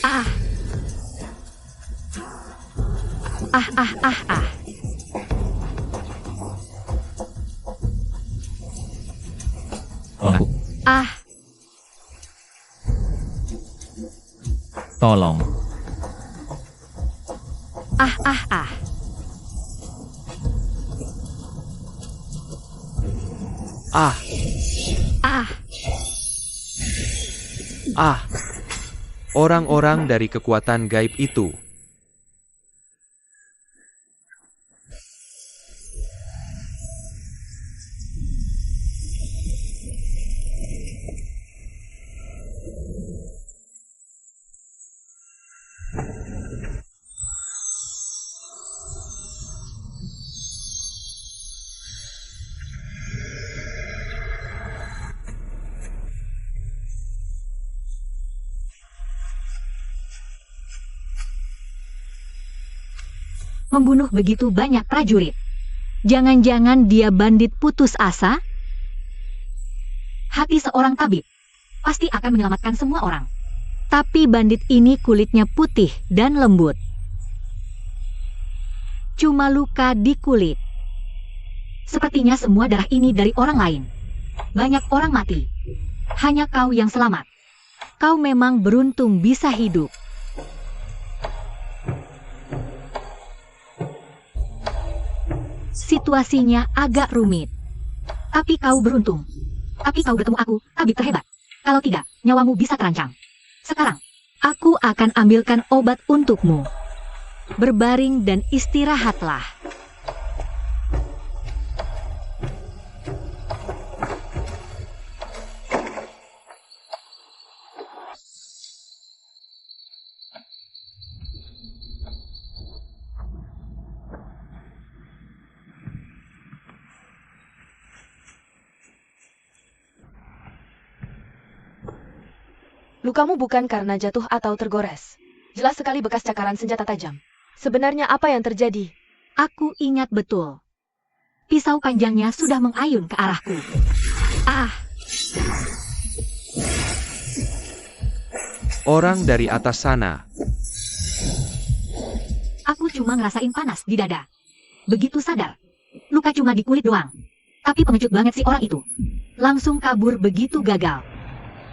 Ah, ah, ah, ah, ah. Aku Ah, tolong. ah, ah, ah. Ah, Ah, Ah, orang-orang dari kekuatan gaib itu. membunuh begitu banyak prajurit. Jangan-jangan dia bandit putus asa? Hati seorang tabib pasti akan menyelamatkan semua orang. Tapi bandit ini kulitnya putih dan lembut. Cuma luka di kulit. Sepertinya semua darah ini dari orang lain. Banyak orang mati. Hanya kau yang selamat. Kau memang beruntung bisa hidup. Situasinya agak rumit. Tapi kau beruntung. Tapi kau bertemu aku, tabib terhebat. Kalau tidak, nyawamu bisa terancam. Sekarang, aku akan ambilkan obat untukmu. Berbaring dan istirahatlah. Lukamu bukan karena jatuh atau tergores. Jelas sekali bekas cakaran senjata tajam. Sebenarnya apa yang terjadi? Aku ingat betul. Pisau panjangnya sudah mengayun ke arahku. Ah, Orang dari atas sana. aku cuma ngerasain panas di dada. Begitu sadar, luka cuma di kulit doang. Tapi pengecut banget si orang itu. Langsung kabur begitu gagal.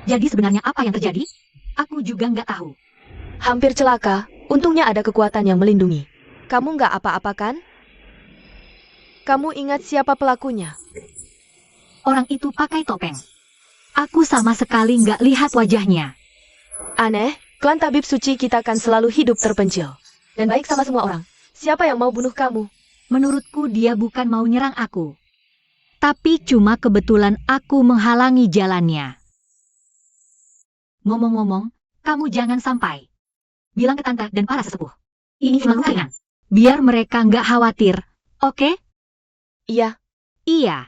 Jadi sebenarnya apa yang terjadi? Aku juga nggak tahu. Hampir celaka, untungnya ada kekuatan yang melindungi. Kamu nggak apa-apa kan? Kamu ingat siapa pelakunya? Orang itu pakai topeng. Aku sama sekali nggak lihat wajahnya. Aneh, klan tabib suci kita kan selalu hidup terpencil. Dan baik sama semua orang. Siapa yang mau bunuh kamu? Menurutku dia bukan mau nyerang aku. Tapi cuma kebetulan aku menghalangi jalannya. Ngomong-ngomong, kamu jangan sampai bilang ke tante dan para sesepuh. Ini cuma luka ringan. Biar mereka nggak khawatir, oke? Iya, Iya.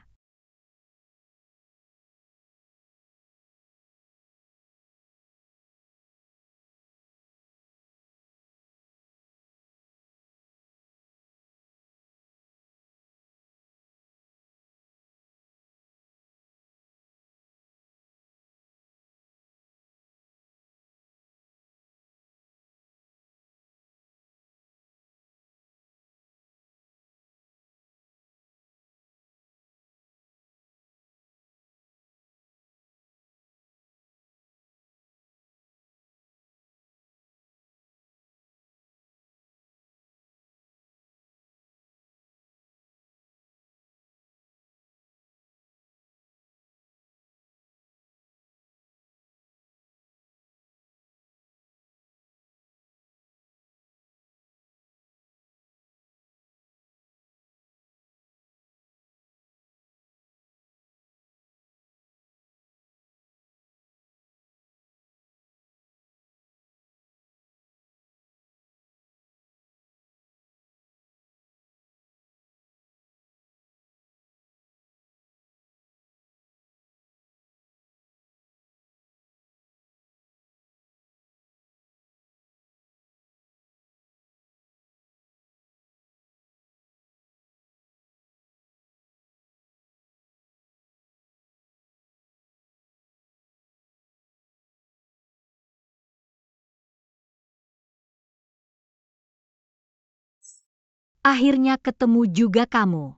Akhirnya ketemu juga kamu.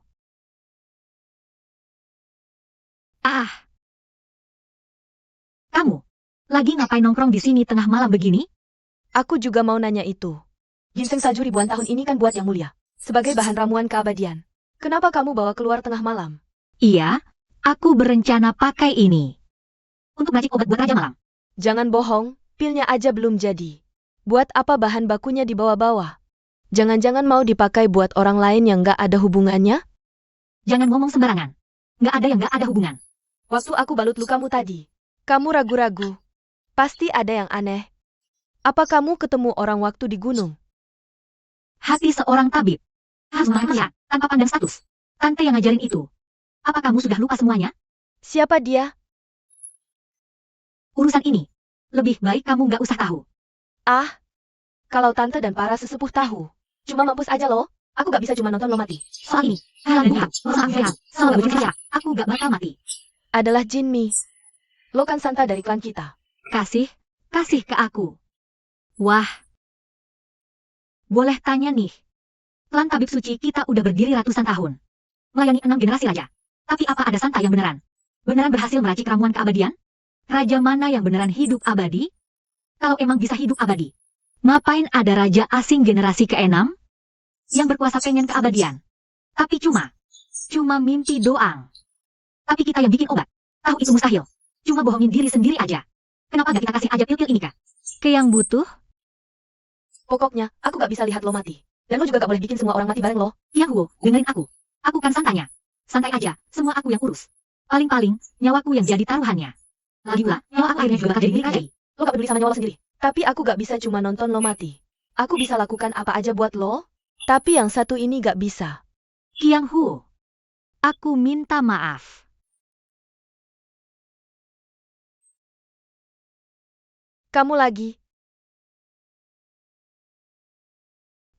Ah, kamu lagi ngapain nongkrong di sini tengah malam begini? Aku juga mau nanya itu. Ginseng salju ribuan tahun ini kan buat yang mulia. Sebagai bahan ramuan keabadian. Kenapa kamu bawa keluar tengah malam? Iya, aku berencana pakai ini untuk meracik obat buat Raja Malam. Jangan bohong, pilnya aja belum jadi. Buat apa bahan bakunya dibawa-bawa? Jangan-jangan mau dipakai buat orang lain yang nggak ada hubungannya? Jangan ngomong sembarangan. Nggak ada yang nggak ada hubungan. Waktu aku balut lukamu tadi, kamu ragu-ragu. Pasti ada yang aneh. Apa kamu ketemu orang waktu di gunung? Hati seorang tabib harus melihat tanpa pandang status. Tante yang ngajarin itu. Apa kamu sudah lupa semuanya? Siapa dia? Urusan ini, lebih baik kamu nggak usah tahu. Ah, kalau tante dan para sesepuh tahu, cuma mampus aja loh. Aku gak bisa cuma nonton lo mati. Soal ini, halal dan bihat, soal sehat, soal wajib saya, aku nggak bakal mati. Adalah Jinmi. Lo kan Santa dari klan kita. Kasih ke aku. Wah. Boleh tanya nih. Klan tabib suci kita udah berdiri ratusan tahun. Melayani 6 generasi raja. Tapi apa ada Santa yang beneran? Beneran berhasil meracik ramuan keabadian? Raja mana yang beneran hidup abadi? Kalau emang bisa hidup abadi, ngapain ada raja asing generasi ke-6 yang berkuasa pengen keabadian? Tapi cuma mimpi doang. Tapi kita yang bikin obat, tahu itu mustahil. Cuma bohongin diri sendiri aja. Kenapa gak kita kasih aja pil-pil ini, Kak? Ke yang butuh? Pokoknya, aku gak bisa lihat lo mati. Dan lo juga gak boleh bikin semua orang mati bareng lo. Yang Wu, dengerin aku. Aku kan santanya. Santai aja, semua aku yang urus. Paling-paling, nyawaku yang jadi taruhannya. Lagi pula, nyawa aku akhirnya juga bakal jadi milik Rajai. Lo gak peduli sama nyawa lo sendiri. Tapi aku gak bisa cuma nonton lo mati. Aku bisa lakukan apa aja buat lo, tapi yang satu ini gak bisa. Qiang Hu, aku minta maaf. Kamu lagi.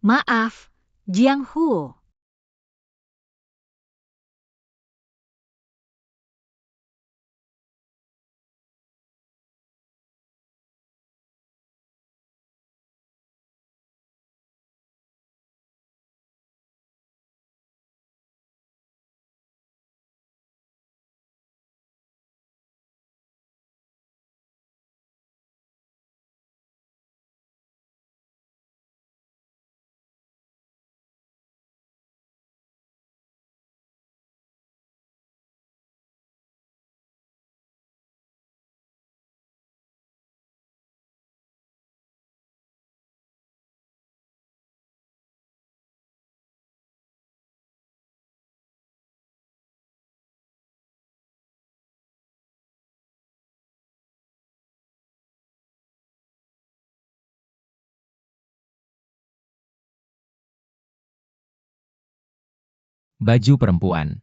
Maaf, Jiang Hu. Baju perempuan.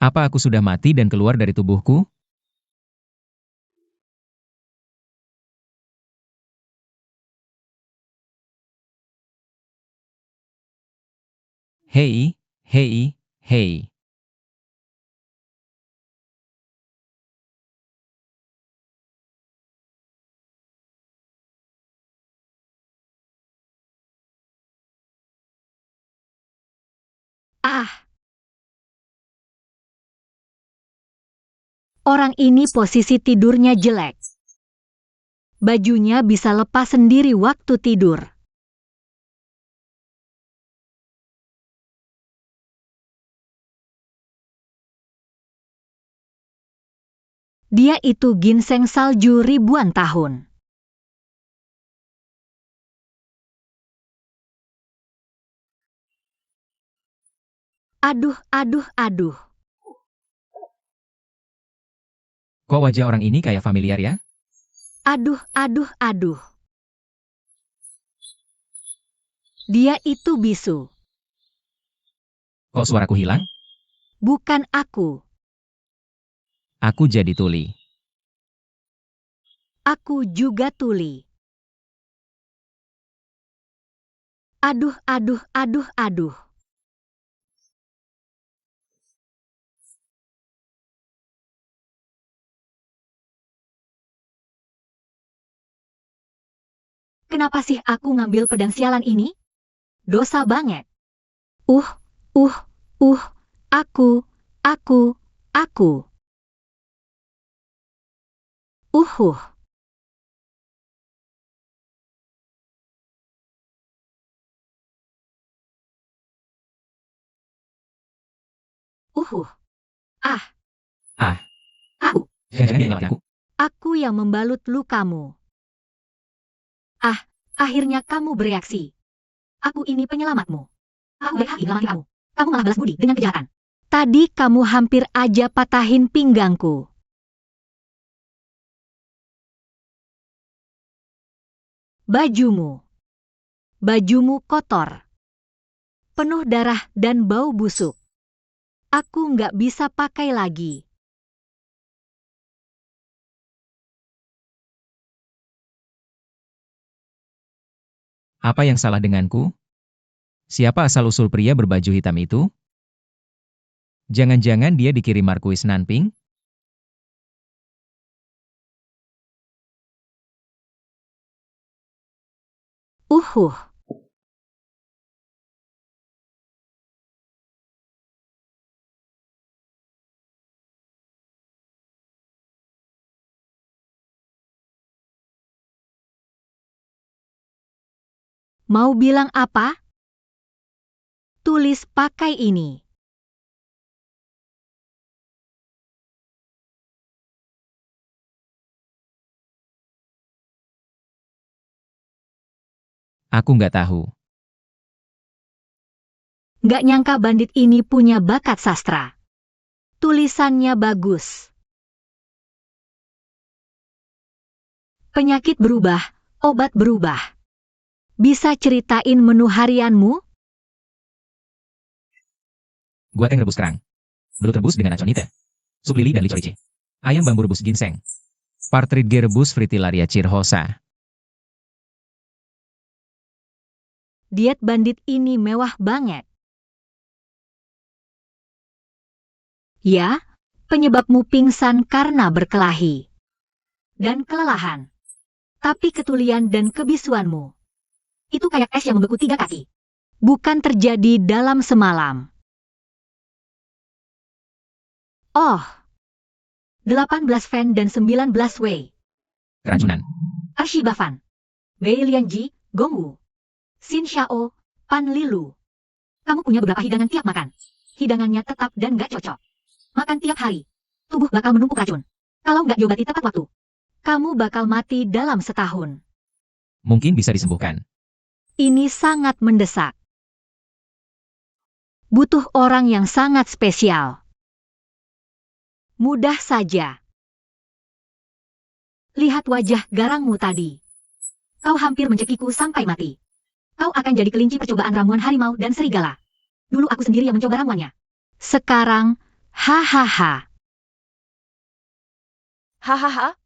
Apa aku sudah mati dan keluar dari tubuhku? Hei, hei, hei. Ah. Orang ini posisi tidurnya jelek. Bajunya bisa lepas sendiri waktu tidur. Dia itu ginseng salju ribuan tahun. Aduh, aduh, aduh. Kok wajah orang ini kayak familiar ya? Aduh, aduh, aduh. Dia itu bisu. Kok suaraku hilang? Bukan aku. Aku jadi tuli. Aku juga tuli. Aduh, aduh, aduh, aduh. Kenapa sih aku ngambil pedang sialan ini? Dosa banget. Uh, uh, aku. Uhuh. Uhuh. Ah. Ah. Aku. Jangan-jangan dia ngelawan aku. Aku yang membalut lukamu. Ah, akhirnya kamu bereaksi. Aku ini penyelamatmu. Aku baik hati menyelamatkan kamu. Kamu malah balas budi dengan kejahatan. Tadi kamu hampir aja patahin pinggangku. Bajumu. Bajumu kotor. Penuh darah dan bau busuk. Aku nggak bisa pakai lagi. Apa yang salah denganku? Siapa asal-usul pria berbaju hitam itu? Jangan-jangan dia dikirim Markuis Nanping? Uhuh. Mau bilang apa? Tulis pakai ini. Aku nggak tahu. Nggak nyangka bandit ini punya bakat sastra. Tulisannya bagus. Penyakit berubah, obat berubah. Bisa ceritain menu harianmu? Gua teng rebus kerang. Belut rebus dengan aconite. Sup lili dan licorice. Ayam bambu rebus ginseng. Partridge rebus fritillaria cirrhosa. Diet bandit ini mewah banget. Ya, penyebabmu pingsan karena berkelahi. Dan kelelahan. Tapi ketulian dan kebisuanmu. Itu kayak es yang membeku 3 kaki. Bukan terjadi dalam semalam. Oh. 18 Fan dan 19 Wei. Keracunan. Arshibafan. Wei Lianji, Gongwu. Xin Xiao, Pan Lilu. Kamu punya beberapa hidangan tiap makan. Hidangannya tetap dan gak cocok. Makan tiap hari. Tubuh bakal menumpuk racun. Kalau nggak diobati tepat waktu, kamu bakal mati dalam setahun. Mungkin bisa disembuhkan. Ini sangat mendesak. Butuh orang yang sangat spesial. Mudah saja. Lihat wajah garangmu tadi. Kau hampir mencekiku sampai mati. Kau akan jadi kelinci percobaan ramuan harimau dan serigala. Dulu aku sendiri yang mencoba ramuannya. Sekarang, hahaha. Hahaha.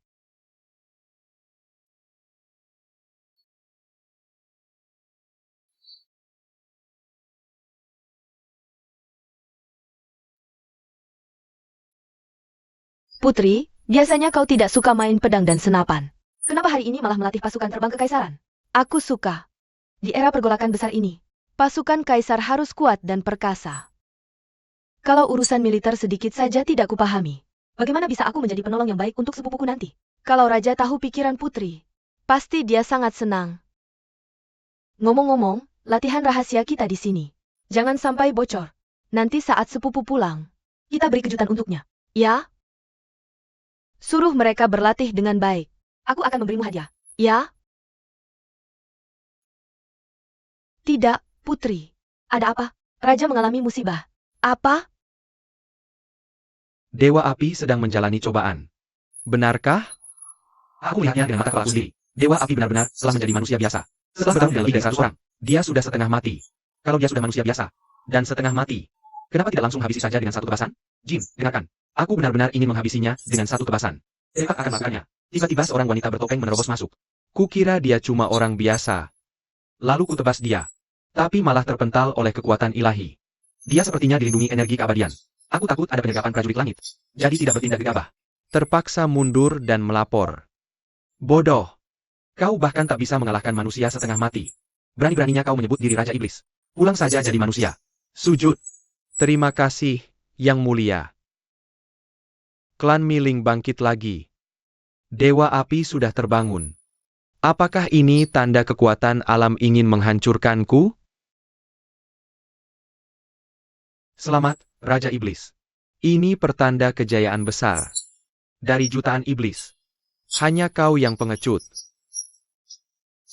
Putri, biasanya kau tidak suka main pedang dan senapan. Kenapa hari ini malah melatih pasukan terbang kekaisaran? Aku suka. Di era pergolakan besar ini, pasukan kaisar harus kuat dan perkasa. Kalau urusan militer sedikit saja tidak kupahami, bagaimana bisa aku menjadi penolong yang baik untuk sepupuku nanti? Kalau raja tahu pikiran putri, pasti dia sangat senang. Ngomong-ngomong, latihan rahasia kita di sini. Jangan sampai bocor. Nanti saat sepupu pulang, kita beri kejutan untuknya. Ya? Suruh mereka berlatih dengan baik. Aku akan memberimu hadiah. Ya? Tidak, Putri. Ada apa? Raja mengalami musibah. Apa? Dewa Api sedang menjalani cobaan. Benarkah? Aku melihatnya dengan mata kepala sendiri. Dewa Api benar-benar telah menjadi manusia biasa. Setelah bertarung dengan lebih dari 100 orang, dia sudah setengah mati. Kalau dia sudah manusia biasa dan setengah mati, kenapa tidak langsung habisi saja dengan 1 tebasan? Jin, dengarkan. Aku benar-benar ingin menghabisinya dengan 1 tebasan. Cepat akan melakukannya. Tiba-tiba seorang wanita bertopeng menerobos masuk. Kukira dia cuma orang biasa. Lalu kutebas dia. Tapi malah terpental oleh kekuatan ilahi. Dia sepertinya dilindungi energi keabadian. Aku takut ada penyergapan prajurit langit. Jadi tidak bertindak gegabah. Terpaksa mundur dan melapor. Bodoh. Kau bahkan tak bisa mengalahkan manusia setengah mati. Berani-beraninya kau menyebut diri Raja Iblis. Pulang saja jadi manusia. Sujud. Terima kasih, Yang Mulia. Klan Miling bangkit lagi. Dewa Api sudah terbangun. Apakah ini tanda kekuatan alam ingin menghancurkanku? Selamat, Raja Iblis. Ini pertanda kejayaan besar. Dari jutaan iblis. Hanya kau yang pengecut.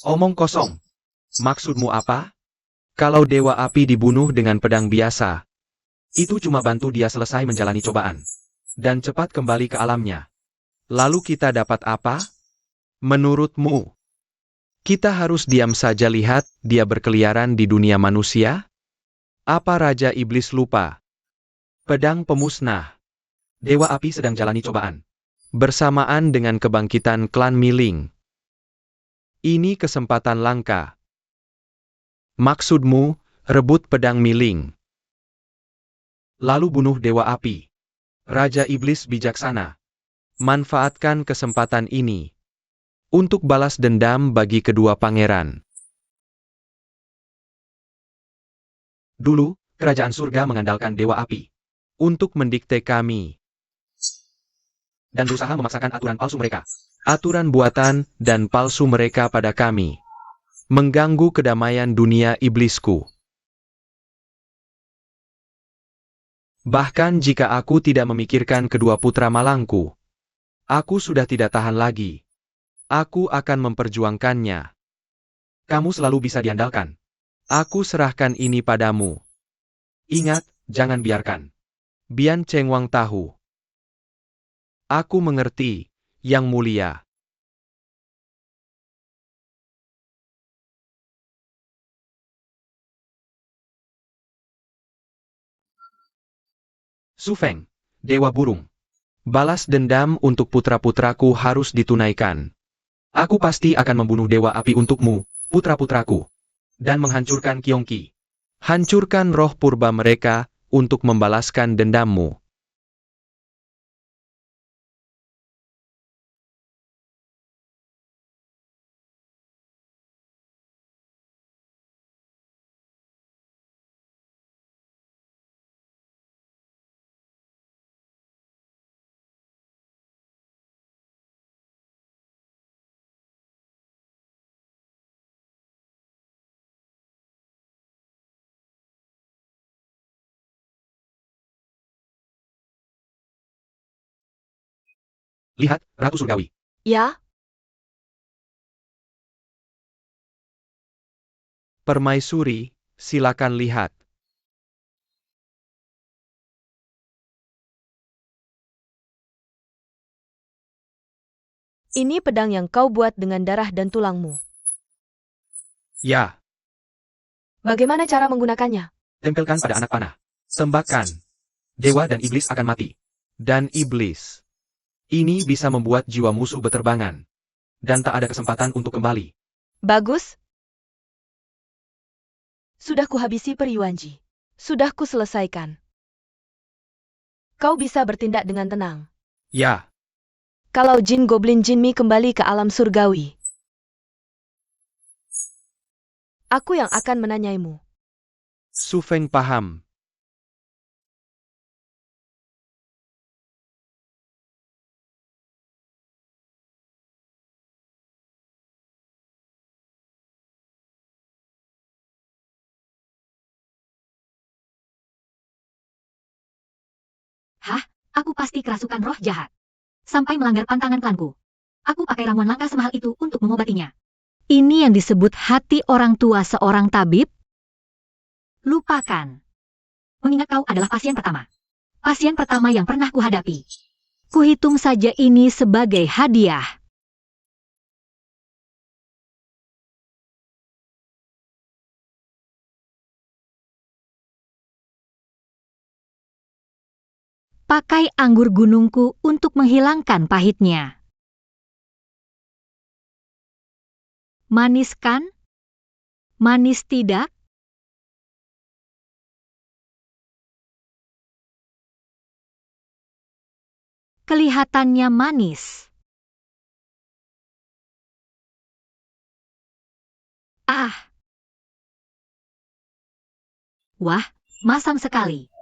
Omong kosong. Maksudmu apa? Kalau Dewa Api dibunuh dengan pedang biasa, itu cuma bantu dia selesai menjalani cobaan. Dan cepat kembali ke alamnya. Lalu kita dapat apa? Menurutmu, kita harus diam saja lihat dia berkeliaran di dunia manusia? Apa Raja Iblis lupa? Pedang pemusnah. Dewa Api sedang jalani cobaan. Bersamaan dengan kebangkitan klan Miling. Ini kesempatan langka. Maksudmu, rebut pedang Miling. Lalu bunuh Dewa Api. Raja Iblis bijaksana. Manfaatkan kesempatan ini untuk balas dendam bagi kedua pangeran. Dulu, kerajaan surga mengandalkan Dewa Api untuk mendikte kami dan berusaha memaksakan aturan palsu mereka. Aturan buatan dan palsu mereka pada kami mengganggu kedamaian dunia iblisku. Bahkan jika aku tidak memikirkan kedua putra malangku, aku sudah tidak tahan lagi. Aku akan memperjuangkannya. Kamu selalu bisa diandalkan. Aku serahkan ini padamu. Ingat, jangan biarkan Bian Chengwang tahu. Aku mengerti, Yang Mulia. Su Feng, Dewa Burung. Balas dendam untuk putra-putraku harus ditunaikan. Aku pasti akan membunuh Dewa Api untukmu, putra-putraku. Dan menghancurkan Kyongki. Hancurkan roh purba mereka untuk membalaskan dendammu. Lihat, Ratu Surgawi. Ya, Permaisuri, silakan lihat. ini pedang yang kau buat dengan darah dan tulangmu. Ya, Bagaimana cara menggunakannya? tempelkan pada anak panah. Tembakkan. Dewa dan iblis akan mati. Dan iblis. Ini bisa membuat jiwa musuh beterbangan. Dan tak ada kesempatan untuk kembali. Bagus. Sudah kuhabisi Periwanji. Sudah kuselesaikan. Kau bisa bertindak dengan tenang. Ya, Kalau Jin Goblin Jinmi kembali ke alam surgawi, aku yang akan menanyaimu. Su Feng paham. Hah? Aku pasti kerasukan roh jahat. Sampai melanggar pantangan klanku. Aku pakai ramuan langka semahal itu untuk mengobatinya. Ini yang disebut hati orang tua seorang tabib? Lupakan. Mengingat kau adalah pasien pertama. Pasien pertama yang pernah kuhadapi. Kuhitung saja ini sebagai hadiah. Pakai anggur gunungku untuk menghilangkan pahitnya. Manis kan? Manis tidak? Kelihatannya manis. Ah. Wah, masam sekali.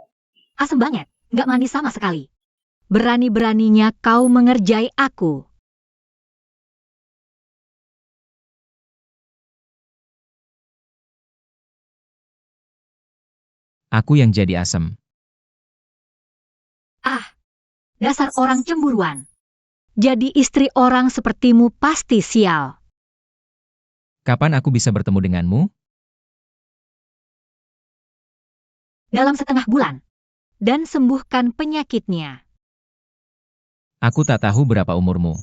Asem banget, nggak manis sama sekali. Berani-beraninya kau mengerjai aku. Aku yang jadi asem. Ah, dasar orang cemburuan. Jadi istri orang sepertimu pasti sial. Kapan aku bisa bertemu denganmu? Dalam setengah bulan. Dan sembuhkan penyakitnya. Aku tak tahu berapa umurmu.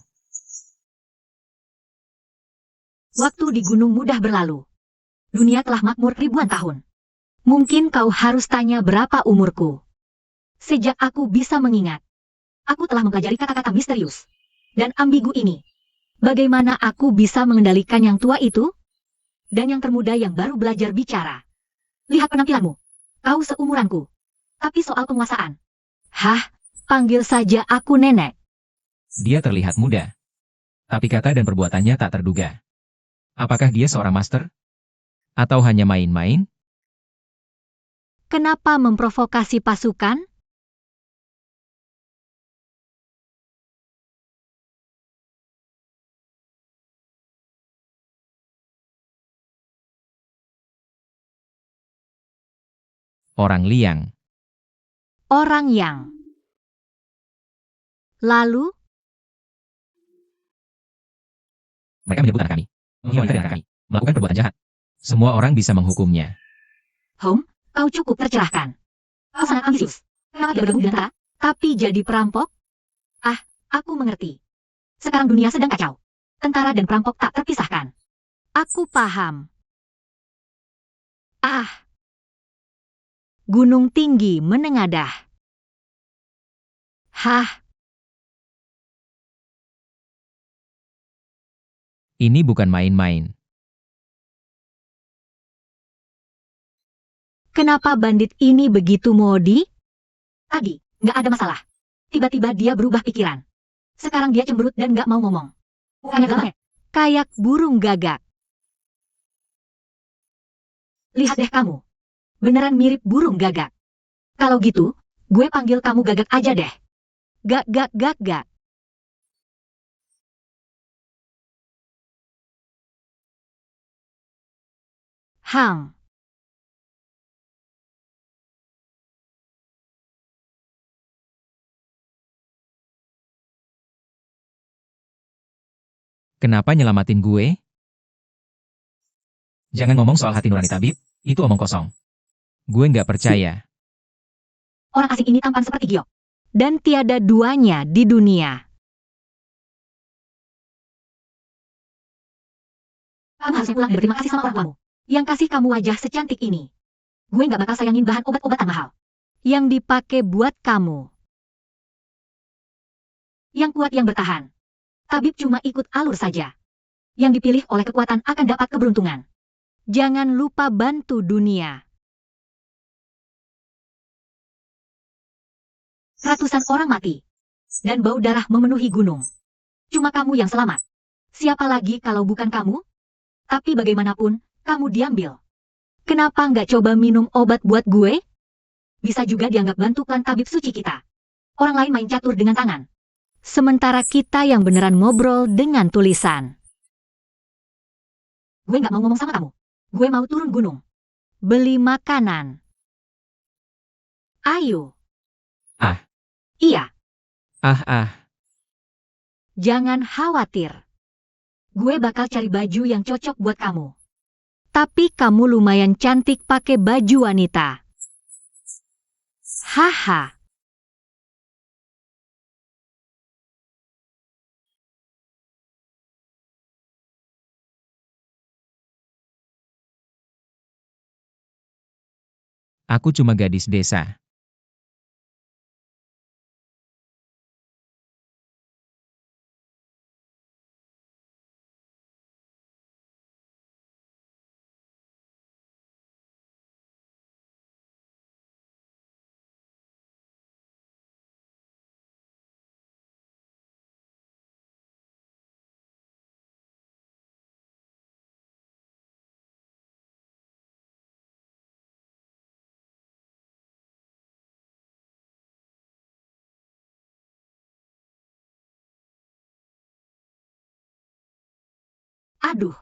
Waktu di Gunung Mudah berlalu. Dunia telah makmur ribuan tahun. Mungkin kau harus tanya berapa umurku. Sejak aku bisa mengingat, aku telah mempelajari kata-kata misterius dan ambigu ini. Bagaimana aku bisa mengendalikan yang tua itu? Dan yang termuda yang baru belajar bicara. Lihat penampilanmu. Kau seumuranku. Tapi soal penguasaan. Hah, panggil saja aku nenek. Dia terlihat muda. Tapi kata dan perbuatannya tak terduga. Apakah dia seorang master? Atau hanya main-main? Kenapa memprovokasi pasukan? Orang liang. Orang yang. Lalu, Mereka menyebut anak kami. Menghina wanita dan anak kami. Melakukan perbuatan jahat. Semua orang bisa menghukumnya. Home, kau cukup tercerahkan. Kau sangat ambisius. Kenapa tidak bergabung dengan tentara, tapi jadi perampok? Ah, aku mengerti. Sekarang dunia sedang kacau. Tentara dan perampok tak terpisahkan. Aku paham. Ah. Gunung tinggi menengadah. Hah, Ini bukan main-main. kenapa bandit ini begitu modi? Tadi, nggak ada masalah. Tiba-tiba dia berubah pikiran. Sekarang dia cemberut dan nggak mau ngomong. Bukannya galak. Kayak burung gagak. Lihat deh kamu. Beneran mirip burung gagak. Kalau gitu, gue panggil kamu gagak aja deh. Gak. Hang. Kenapa nyelamatin gue? Jangan ngomong soal hati nurani tabib, itu omong kosong. Gue nggak percaya. Orang asing ini tampan seperti giok. Dan tiada duanya di dunia. Kamu harus pulang dan berterima kasih sama orang tuamu. Yang kasih kamu wajah secantik ini. Gue nggak bakal sayangin bahan obat-obatan mahal. Yang dipakai buat kamu. Yang kuat yang bertahan. Tabib cuma ikut alur saja. Yang dipilih oleh kekuatan akan dapat keberuntungan. Jangan lupa bantu dunia. Ratusan orang mati. Dan bau darah memenuhi gunung. Cuma kamu yang selamat. Siapa lagi kalau bukan kamu? Tapi bagaimanapun, kamu diambil. Kenapa nggak coba minum obat buat gue? Bisa juga dianggap bantu klan tabib suci kita. Orang lain main catur dengan tangan. Sementara kita yang beneran ngobrol dengan tulisan. Gue nggak mau ngomong sama kamu. Gue mau turun gunung. Beli makanan. Ayo. Ah. Iya. Ah. Jangan khawatir. Gue bakal cari baju yang cocok buat kamu. Tapi kamu lumayan cantik pakai baju wanita. Haha. Aku cuma gadis desa. Aduh,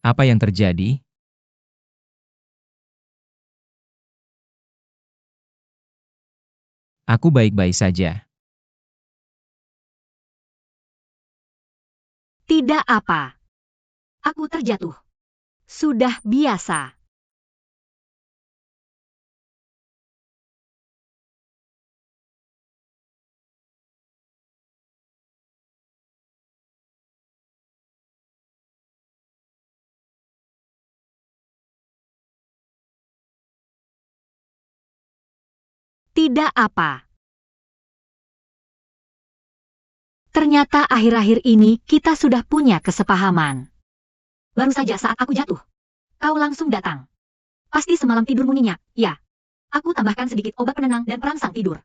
Apa yang terjadi? Aku baik-baik saja. tidak apa. Aku terjatuh. Sudah biasa. Tidak apa. Ternyata akhir-akhir ini kita sudah punya kesepahaman. Baru saja saat aku jatuh, kau langsung datang. Pasti semalam tidurmu nyenyak, ya. Aku tambahkan sedikit obat penenang dan perangsang tidur.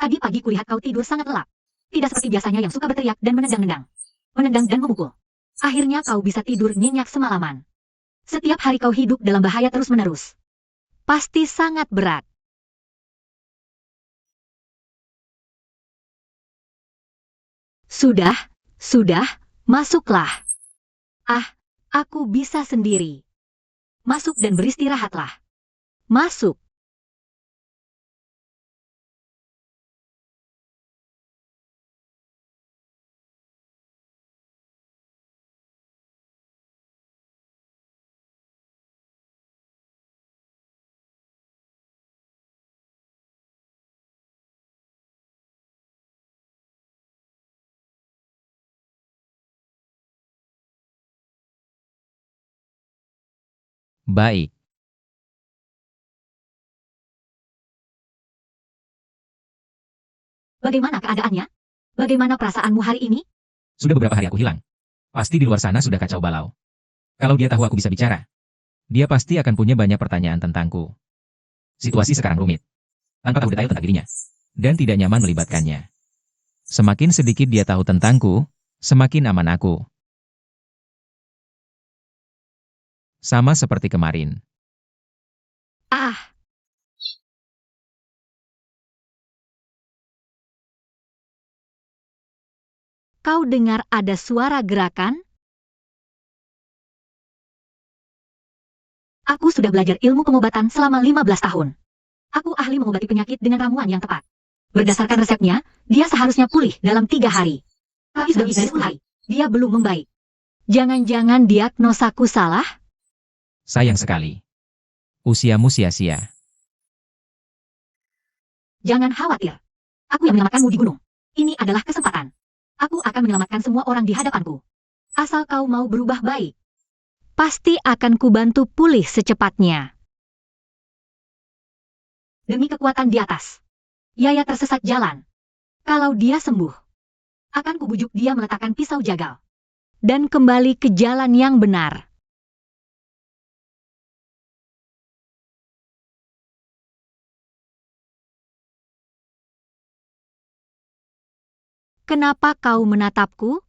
Tadi pagi kulihat kau tidur sangat lelap. Tidak seperti biasanya yang suka berteriak dan menendang-nendang. Menendang dan memukul. Akhirnya kau bisa tidur nyenyak semalaman. Setiap hari kau hidup dalam bahaya terus-menerus. Pasti sangat berat. Sudah, masuklah. Ah, aku bisa sendiri. Masuk dan beristirahatlah. Masuk. Baik. Bagaimana keadaannya? Bagaimana perasaanmu hari ini? Sudah beberapa hari aku hilang. Pasti di luar sana sudah kacau balau. Kalau dia tahu aku bisa bicara, dia pasti akan punya banyak pertanyaan tentangku. Situasi sekarang rumit. Tanpa tahu detail tentang dirinya. Dan tidak nyaman melibatkannya. Semakin sedikit dia tahu tentangku, semakin aman aku. Sama seperti kemarin. Ah, kau dengar ada suara gerakan? Aku sudah belajar ilmu pengobatan selama 15 tahun. Aku ahli mengobati penyakit dengan ramuan yang tepat. Berdasarkan resepnya, dia seharusnya pulih dalam 3 hari. Tapi sudah lebih dari 10 hari. Dia belum membaik. Jangan-jangan diagnosaku salah? Sayang sekali. Usiamu sia-sia. Jangan khawatir. Aku yang menyelamatkanmu di gunung. Ini adalah kesempatan. Aku akan menyelamatkan semua orang di hadapanku. Asal kau mau berubah baik. Pasti akan kubantu pulih secepatnya. Demi kekuatan di atas. Yaya tersesat jalan. Kalau dia sembuh, akan kubujuk dia meletakkan pisau jagal. Dan kembali ke jalan yang benar. Kenapa kau menatapku?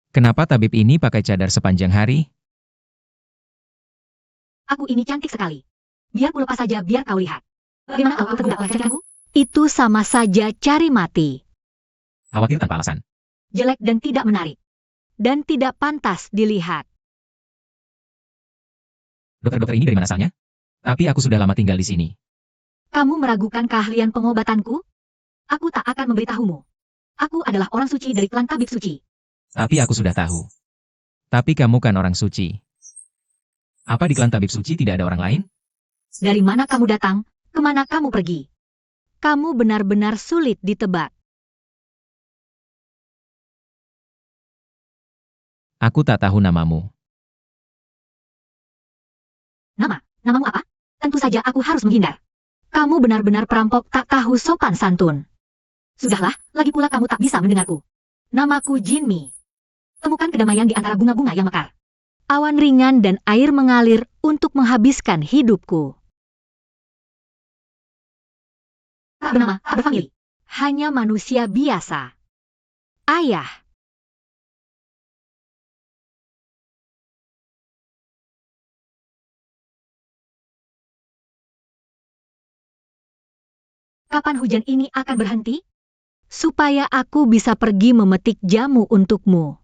Kenapa tabib ini pakai cadar sepanjang hari? Aku ini cantik sekali. Biar ku lepas saja biar kau lihat. Bagaimana kau tergoda oleh kecantikanku? Itu sama saja cari mati. Khawatir tanpa alasan. Jelek dan tidak menarik. Dan tidak pantas dilihat. Dokter-dokter ini dari mana asalnya? Tapi aku sudah lama tinggal di sini. Kamu meragukan keahlian pengobatanku? Aku tak akan memberitahumu. Aku adalah orang suci dari klan tabib suci. Tapi aku sudah tahu. Tapi kamu kan orang suci. Apa di klan tabib suci tidak ada orang lain? Dari mana kamu datang? Kemana kamu pergi? Kamu benar-benar sulit ditebak. Aku tak tahu namamu. Namamu apa? Tentu saja aku harus menghindar. Kamu benar-benar perampok tak tahu sopan santun. Sudahlah, lagi pula kamu tak bisa mendengarku. Namaku Jinmi. Temukan kedamaian di antara bunga-bunga yang mekar. Awan ringan dan air mengalir untuk menghabiskan hidupku. Tak bernama, tak berfamili. Hanya manusia biasa. Ayah. Kapan hujan ini akan berhenti? supaya aku bisa pergi memetik jamu untukmu.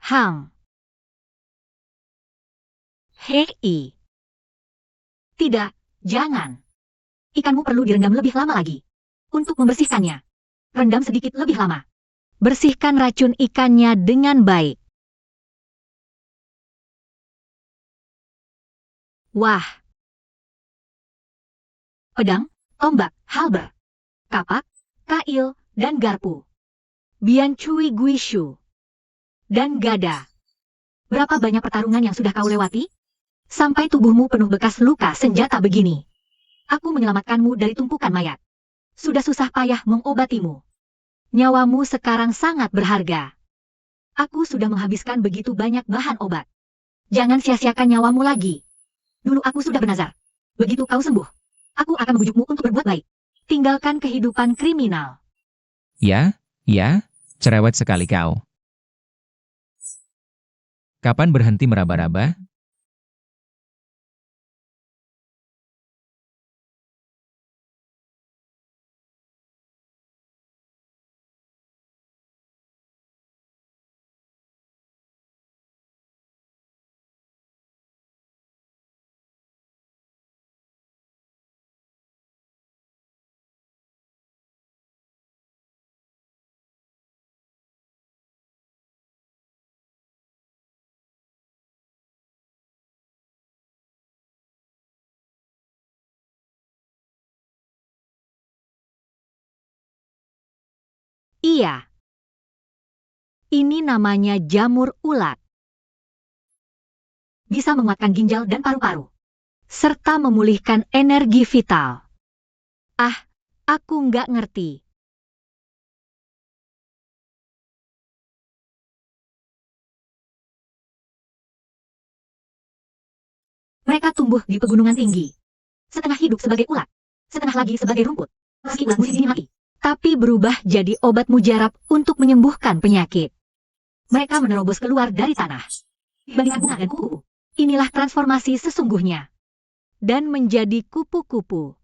Hang. Hei. Tidak, jangan. Ikanmu perlu direndam lebih lama lagi. Untuk membersihkannya, rendam sedikit lebih lama. Bersihkan racun ikannya dengan baik. Wah. Pedang, tombak, halber, kapak, kail, dan garpu. Bian Cui Guishu. Dan gada. Berapa banyak pertarungan yang sudah kau lewati? Sampai tubuhmu penuh bekas luka senjata begini. Aku menyelamatkanmu dari tumpukan mayat. Sudah susah payah mengobatimu. Nyawamu sekarang sangat berharga. Aku sudah menghabiskan begitu banyak bahan obat. Jangan sia-siakan nyawamu lagi. Dulu aku sudah bernazar. Begitu kau sembuh, aku akan membujukmu untuk berbuat baik. Tinggalkan kehidupan kriminal. Ya, cerewet sekali kau. Kapan berhenti meraba-raba? Iya. Ini namanya jamur ulat. Bisa menguatkan ginjal dan paru-paru. Serta memulihkan energi vital. Ah, aku nggak ngerti. Mereka tumbuh di pegunungan tinggi. Setengah hidup sebagai ulat. Setengah lagi sebagai rumput. Meski ulat musim ini mati. Tapi berubah jadi obat mujarab untuk menyembuhkan penyakit. Mereka menerobos keluar dari tanah. Dibandingkan bunga dan kupu-kupu. Inilah transformasi sesungguhnya. Dan menjadi kupu-kupu.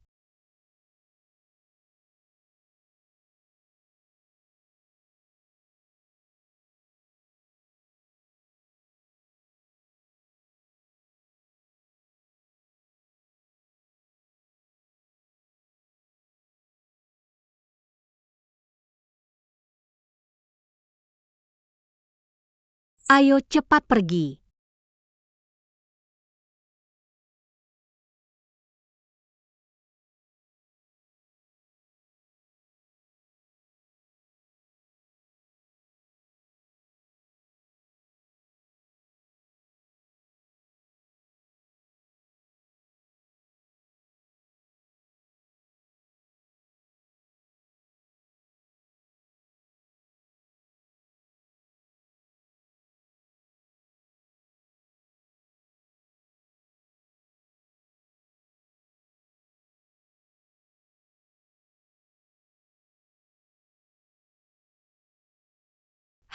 Ayo cepat pergi.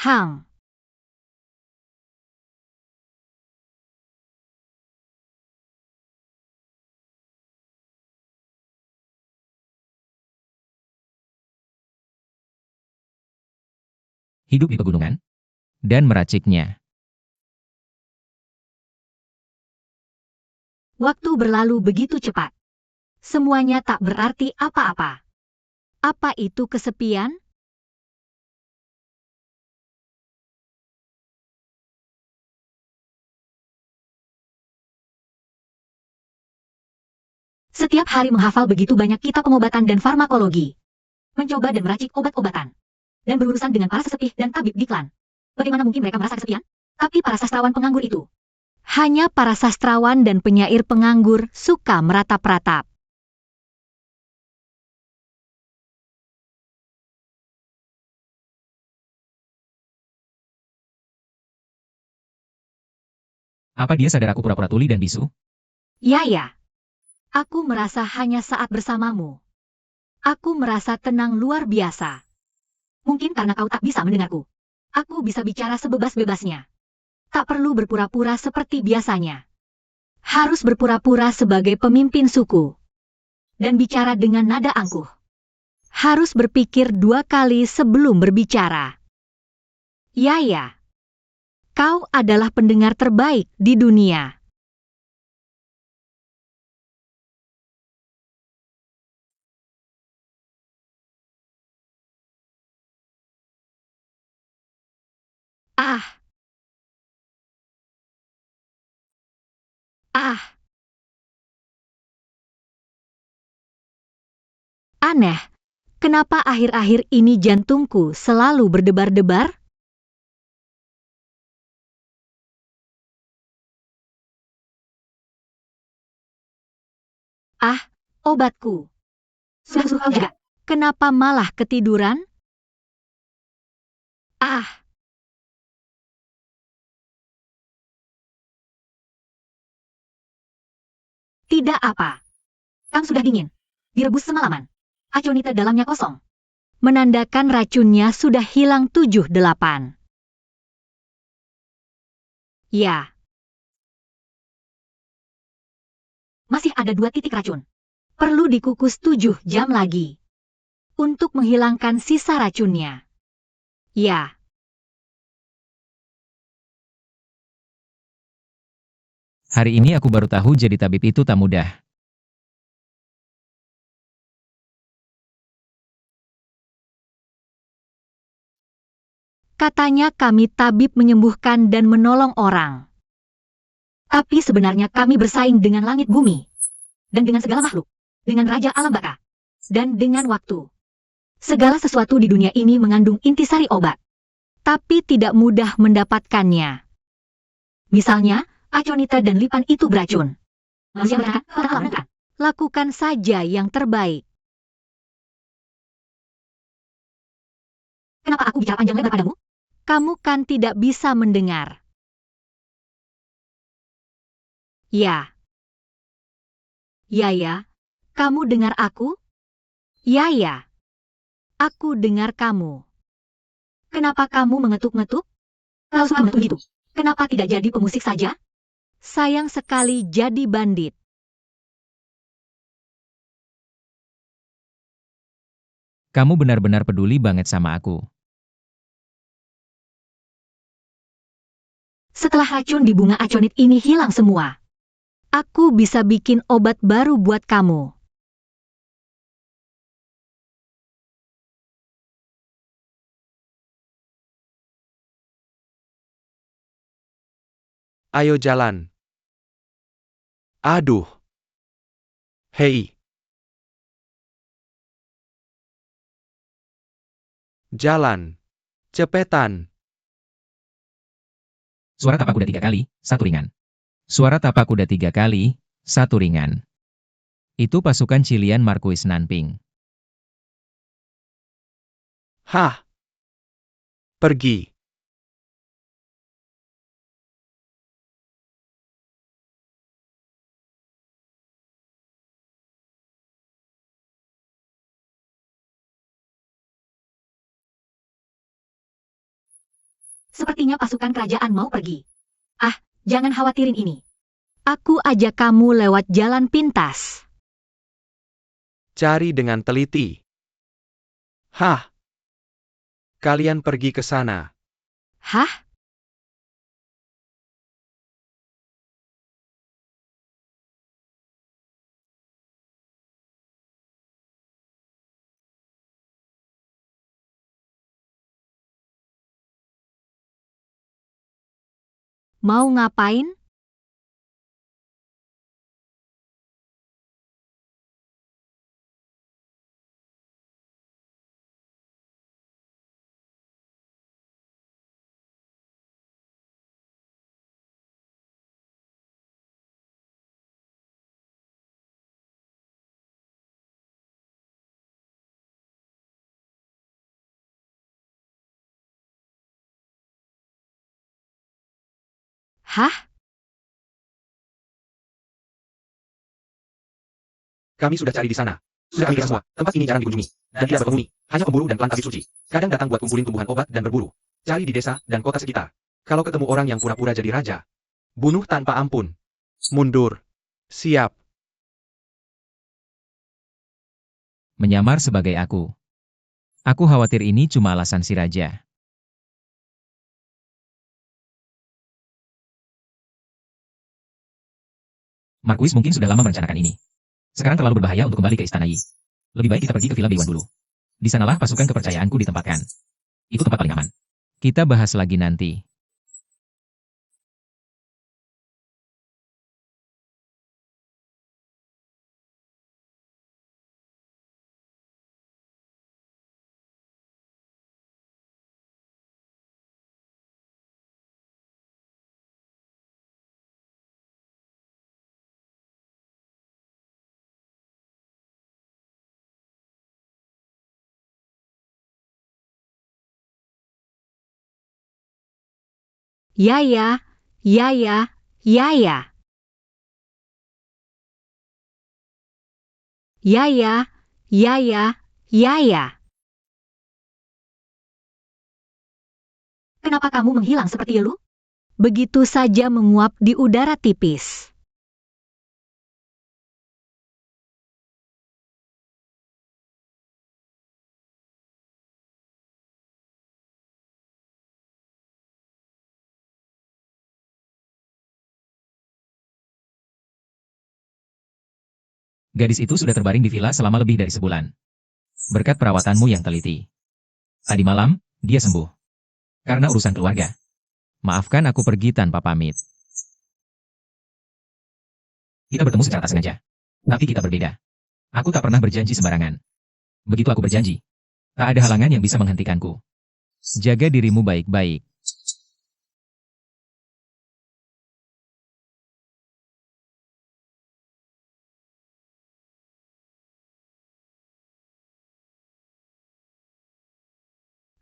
Hang. Hidup di pegunungan dan meraciknya. Waktu berlalu begitu cepat. Semuanya tak berarti apa-apa. Apa itu kesepian? Setiap hari menghafal begitu banyak kitab pengobatan dan farmakologi. Mencoba dan meracik obat-obatan. Dan berurusan dengan para sesepih dan tabib di klan. Bagaimana mungkin mereka merasa kesepian? Tapi para sastrawan penganggur itu. Hanya para sastrawan dan penyair penganggur suka meratap-ratap. Apa dia sadar aku pura-pura tuli dan bisu? Ya. Aku merasa hanya saat bersamamu. Aku merasa tenang luar biasa. Mungkin karena kau tak bisa mendengarku. Aku bisa bicara sebebas-bebasnya. Tak perlu berpura-pura seperti biasanya. harus berpura-pura sebagai pemimpin suku dan bicara dengan nada angkuh. Harus berpikir 2 kali sebelum berbicara. Ya, kau adalah pendengar terbaik di dunia. Ah. Aneh, kenapa akhir-akhir ini jantungku selalu berdebar-debar? Obatku. Sudah kau jaga. Kenapa malah ketiduran? Tidak apa. Kang sudah dingin. Direbus semalaman. Aconita dalamnya kosong. Menandakan racunnya sudah hilang 7-8. Ya. Masih ada 2 titik racun. Perlu dikukus 7 jam lagi. Untuk menghilangkan sisa racunnya. Ya. Hari ini aku baru tahu jadi tabib itu tak mudah. Katanya kami tabib menyembuhkan dan menolong orang. Tapi sebenarnya kami bersaing dengan langit bumi. Dan dengan segala makhluk. Dengan Raja Alam Baka. Dan dengan waktu. Segala sesuatu di dunia ini mengandung intisari obat. Tapi tidak mudah mendapatkannya. Misalnya, aconita dan lipan itu beracun. Manusia berkata, lakukan saja yang terbaik. Kenapa aku bicara panjang lebar padamu? Kamu kan tidak bisa mendengar. Ya. Ya. Kamu dengar aku? Ya. Aku dengar kamu. Kenapa kamu mengetuk-ngetuk? Kalau suka mengetuk gitu, kenapa tidak jadi pemusik saja? Sayang sekali jadi bandit. Kamu benar-benar peduli banget sama aku. Setelah racun di bunga aconit ini hilang semua, aku bisa bikin obat baru buat kamu. Ayo jalan. Aduh. Hei. Jalan. Cepetan. Suara tapak kuda 3 kali, 1 ringan. Suara tapak kuda 3 kali, 1 ringan. Itu pasukan Cilian Marquis Nanping. Hah. Pergi. Sepertinya pasukan kerajaan mau pergi. Jangan khawatirin ini. Aku ajak kamu lewat jalan pintas. Cari dengan teliti. Hah. Kalian pergi ke sana. Hah? Mau ngapain? Hah? Kami sudah cari di sana. Sudah kami kira semua. Tempat ini jarang dikunjungi. Dan tidak berpenghuni. Hanya pemburu dan klan tabib suci. Kadang datang buat kumpulin tumbuhan obat dan berburu. Cari di desa dan kota sekitar. Kalau ketemu orang yang pura-pura jadi raja, bunuh tanpa ampun. Mundur. Siap. Menyamar sebagai aku. Aku khawatir ini cuma alasan si raja. Marquis mungkin sudah lama merencanakan ini. Sekarang terlalu berbahaya untuk kembali ke Istana Yi. Lebih baik kita pergi ke Villa Beiwan dulu. Di sanalah pasukan kepercayaanku ditempatkan. Itu tempat paling aman. Kita bahas lagi nanti. Yaya, Yaya, Yaya. Yaya, Yaya, Yaya. Kenapa kamu menghilang seperti elu? Begitu saja menguap di udara tipis. Gadis itu sudah terbaring di villa selama lebih dari sebulan. Berkat perawatanmu yang teliti. Tadi malam, dia sembuh. Karena urusan keluarga. Maafkan aku pergi tanpa pamit. Kita bertemu secara tak sengaja. Tapi kita berbeda. Aku tak pernah berjanji sembarangan. Begitu aku berjanji, tak ada halangan yang bisa menghentikanku. Jaga dirimu baik-baik.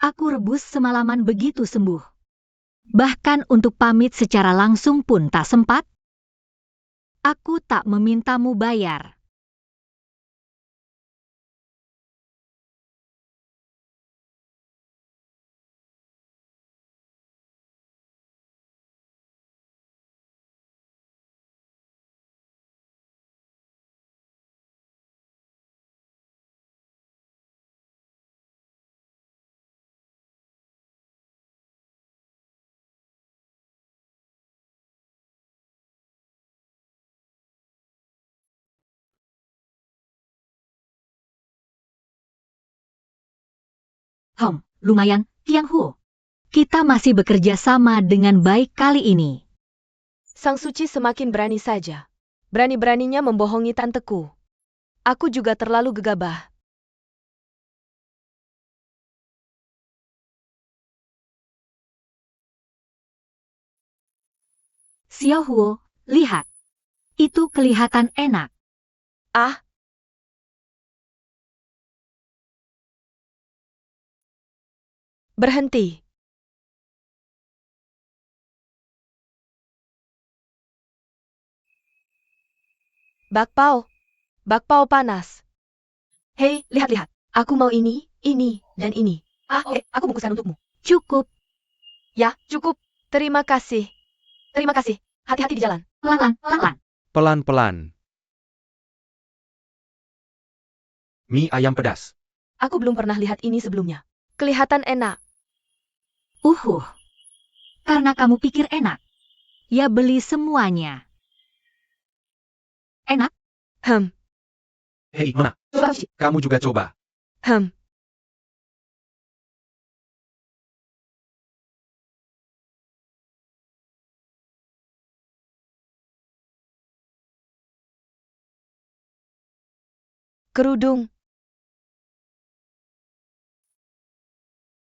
Aku rebus semalaman begitu sembuh. Bahkan untuk pamit secara langsung pun tak sempat. Aku tak memintamu bayar. Lumayan, Tiang Hu. Kita masih bekerja sama dengan baik kali ini. Sang Suci semakin berani saja. Berani-beraninya membohongi tanteku. Aku juga terlalu gegabah. Xiao Huo, lihat. Itu kelihatan enak. Ah, berhenti. Bakpao. Bakpao panas. Hei, lihat-lihat. Aku mau ini, dan ini. Aku bungkuskan untukmu. Cukup. Ya, cukup. Terima kasih. Terima kasih. Hati-hati di jalan. Pelan-pelan, pelan-pelan. Pelan-pelan. Mie ayam pedas. Aku belum pernah lihat ini sebelumnya. Kelihatan enak. Karena kamu pikir enak. Ya beli semuanya. Enak? Hei, Nona. Kamu juga coba. Kerudung.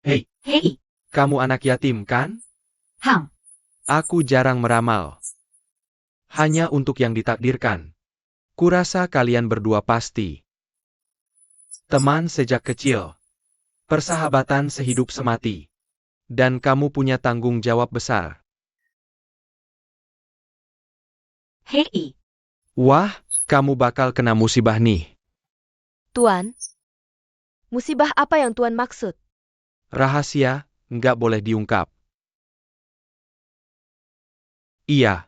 Hei, Hei, kamu anak yatim kan? Hang. Aku jarang meramal. Hanya untuk yang ditakdirkan. Kurasa kalian berdua pasti teman sejak kecil. Persahabatan sehidup semati. Dan kamu punya tanggung jawab besar. Hei. Wah, kamu bakal kena musibah nih. Tuan. Musibah apa yang Tuan maksud? Rahasia, nggak boleh diungkap. Iya.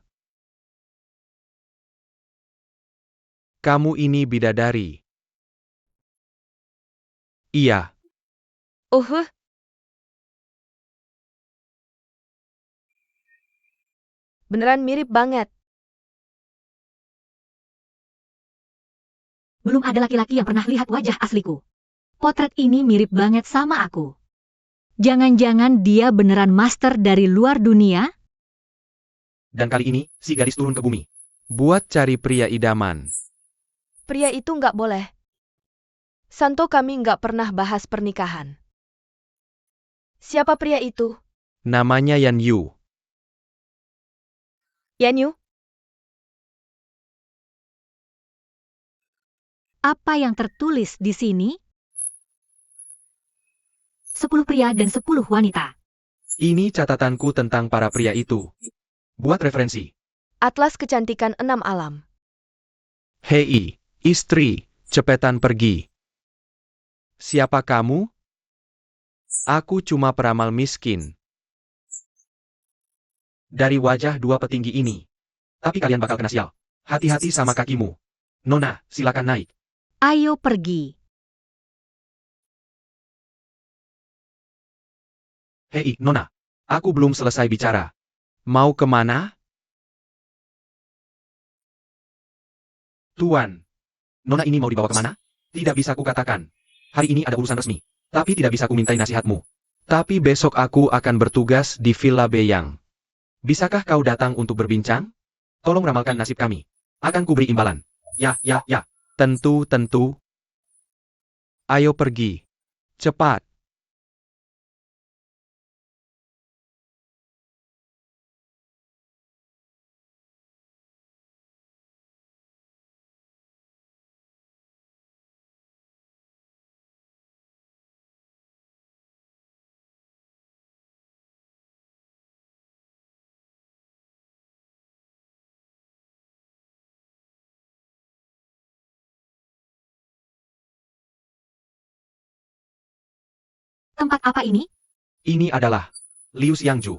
Kamu ini bidadari. Iya, Oh, beneran mirip banget. Belum ada laki-laki yang pernah lihat wajah asliku. Potret ini mirip banget sama aku. Jangan-jangan dia beneran master dari luar dunia? dan kali ini, si gadis turun ke bumi. Buat cari pria idaman. Pria itu nggak boleh. Santo kami nggak pernah bahas pernikahan. Siapa pria itu? Namanya Yan Yu. Yanyu? Apa yang tertulis di sini? 10 pria dan 10 wanita. Ini catatanku tentang para pria itu. Buat referensi. Atlas kecantikan 6 alam. Hei, istri, cepetan pergi. Siapa kamu? Aku cuma peramal miskin. Dari wajah dua petinggi ini. Tapi kalian bakal kena sial. Hati-hati sama kakimu. Nona, silakan naik. Ayo pergi. Hei, Nona. Aku belum selesai bicara. Mau kemana? Tuan. Nona ini mau dibawa kemana? Tidak bisa kukatakan. Hari ini ada urusan resmi. Tapi tidak bisa kumintai nasihatmu. Tapi besok aku akan bertugas di Villa Beyang. Bisakah kau datang untuk berbincang? Tolong ramalkan nasib kami. Akan kuberi imbalan. Ya. Tentu. Ayo pergi. Cepat. Tempat apa ini? Ini adalah Liu Xiangju.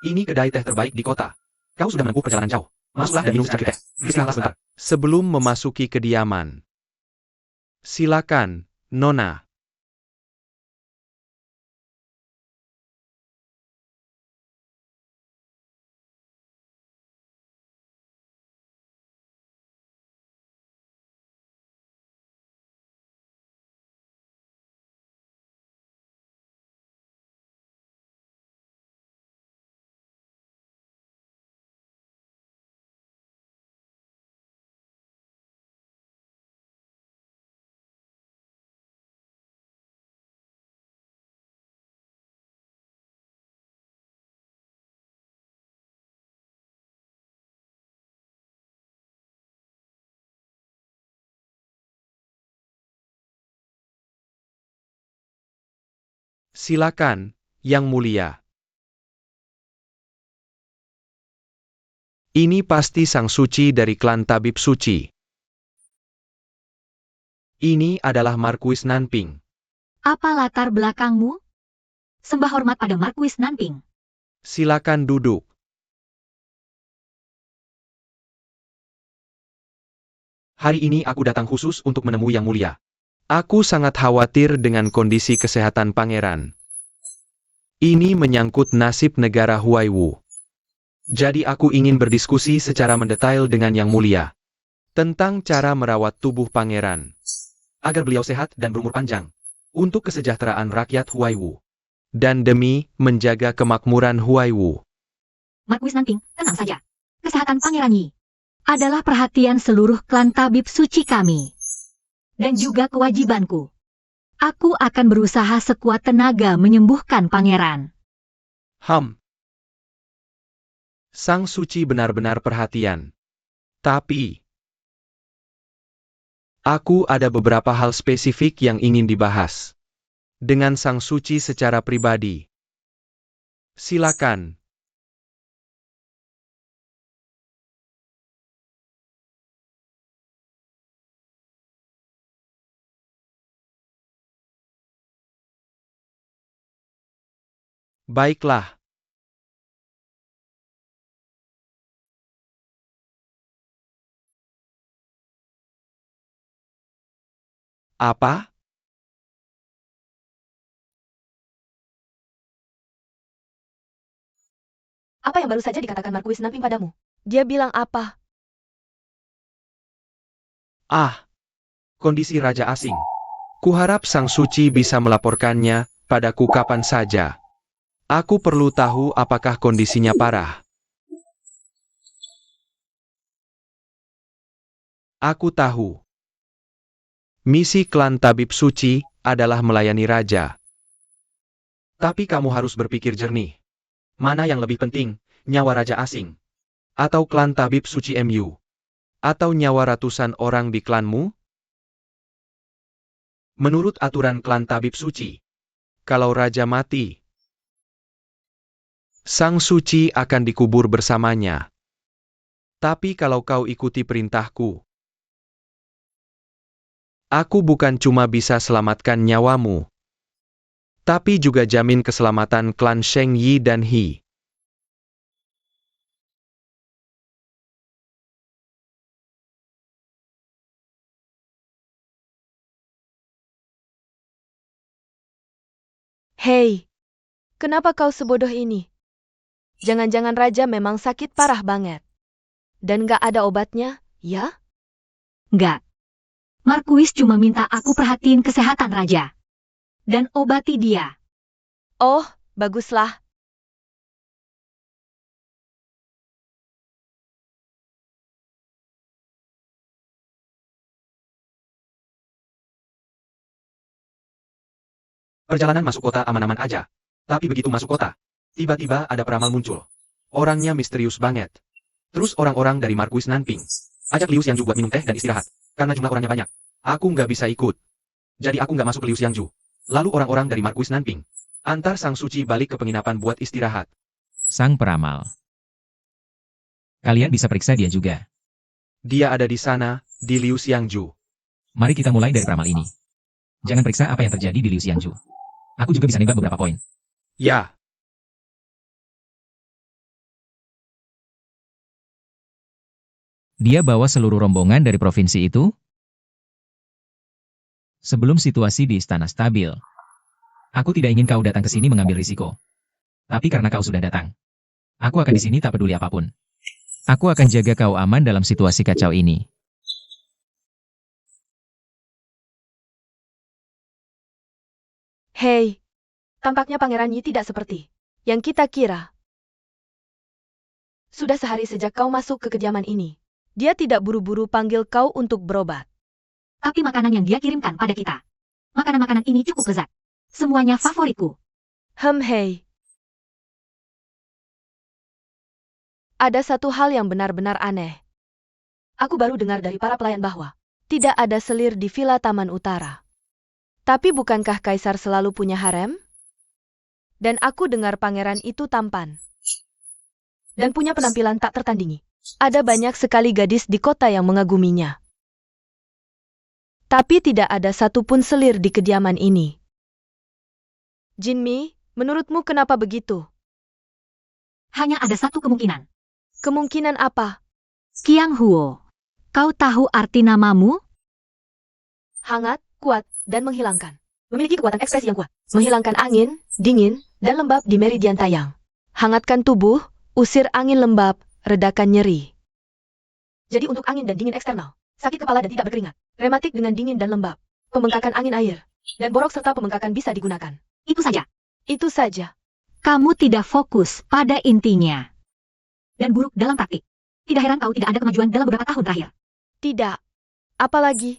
Ini kedai teh terbaik di kota. Kau sudah menempuh perjalanan jauh. Masuklah dan minum secangkir teh. Beristirahatlah sebentar. Sebelum memasuki kediaman. Silakan, Nona. Silakan, Yang Mulia. Ini pasti sang suci dari klan Tabib Suci. Ini adalah Marquis Nanping. Apa latar belakangmu? Sembah hormat pada Marquis Nanping. Silakan duduk. Hari ini aku datang khusus untuk menemui Yang Mulia. Aku sangat khawatir dengan kondisi kesehatan pangeran. Ini menyangkut nasib negara Huaiwu. Jadi aku ingin berdiskusi secara mendetail dengan Yang Mulia. Tentang cara merawat tubuh pangeran. Agar beliau sehat dan berumur panjang. Untuk kesejahteraan rakyat Huaiwu. Dan demi menjaga kemakmuran Huaiwu. Marquis Nanping, tenang saja. Kesehatan Pangeran Yi adalah perhatian seluruh klan tabib suci kami. Dan juga kewajibanku. Aku akan berusaha sekuat tenaga menyembuhkan pangeran. Sang suci benar-benar perhatian. Tapi, aku ada beberapa hal spesifik yang ingin dibahas. Dengan sang suci secara pribadi. Silakan. Baiklah. Apa? Apa yang baru saja dikatakan Markuis Namping padamu? Dia bilang apa? Ah, kondisi raja asing. Kuharap Sang Suci bisa melaporkannya padaku kapan saja. Aku perlu tahu apakah kondisinya parah. Aku tahu. Misi klan Tabib Suci adalah melayani raja. Tapi kamu harus berpikir jernih. Mana yang lebih penting, nyawa raja asing? Atau klan Tabib Suci MU? Atau nyawa ratusan orang di klanmu? Menurut aturan klan Tabib Suci, kalau raja mati, Sang Suci akan dikubur bersamanya. Tapi kalau kau ikuti perintahku, aku bukan cuma bisa selamatkan nyawamu, tapi juga jamin keselamatan klan Sheng Yi dan He. Hei, kenapa kau sebodoh ini? Jangan-jangan raja memang sakit parah banget. Dan gak ada obatnya, ya? Enggak. Markuis cuma minta aku perhatiin kesehatan raja. Dan obati dia. Oh, baguslah. Perjalanan masuk kota aman-aman aja. Tapi begitu masuk kota, tiba-tiba ada peramal muncul. Orangnya misterius banget. Terus orang-orang dari Markuis Nanping ajak Liu Xiangju buat minum teh dan istirahat. Karena jumlah orangnya banyak, aku nggak bisa ikut. Jadi aku nggak masuk ke Liu Xiangju. Lalu orang-orang dari Markuis Nanping antar Sang Suci balik ke penginapan buat istirahat. Sang peramal. Kalian bisa periksa dia juga. Dia ada di sana, di Liu Xiangju. Mari kita mulai dari peramal ini. Jangan periksa apa yang terjadi di Liu Xiangju. Aku juga bisa nembak beberapa poin. Ya, Dia bawa seluruh rombongan dari provinsi itu? Sebelum situasi di istana stabil. Aku tidak ingin kau datang ke sini mengambil risiko. Tapi karena kau sudah datang, aku akan di sini tak peduli apapun. Aku akan jaga kau aman dalam situasi kacau ini. Hei, tampaknya Pangeran Yi tidak seperti yang kita kira. Sudah sehari sejak kau masuk ke kediaman ini. Dia tidak buru-buru panggil kau untuk berobat. Tapi makanan yang dia kirimkan pada kita. Makanan-makanan ini cukup lezat. Semuanya favoritku. Hei. Ada satu hal yang benar-benar aneh. Aku baru dengar dari para pelayan bahwa tidak ada selir di Villa Taman Utara. Tapi bukankah Kaisar selalu punya harem? Dan aku dengar pangeran itu tampan. Dan punya penampilan tak tertandingi. Ada banyak sekali gadis di kota yang mengaguminya. Tapi tidak ada satupun selir di kediaman ini. Jinmi, menurutmu kenapa begitu? Hanya ada satu kemungkinan. Kemungkinan apa? Qiang Huo. Kau tahu arti namamu? Hangat, kuat, dan menghilangkan. Memiliki kekuatan ekspresi yang kuat. Menghilangkan angin, dingin, dan lembab di meridian tayang. Hangatkan tubuh, usir angin lembab, redakan nyeri. Jadi untuk angin dan dingin eksternal, sakit kepala dan tidak berkeringat, rematik dengan dingin dan lembab, pembengkakan angin air, dan borok serta pembengkakan bisa digunakan. Itu saja. Itu saja. Kamu tidak fokus pada intinya. Dan buruk dalam praktik. Tidak heran kau tidak ada kemajuan dalam beberapa tahun terakhir. Tidak. Apalagi,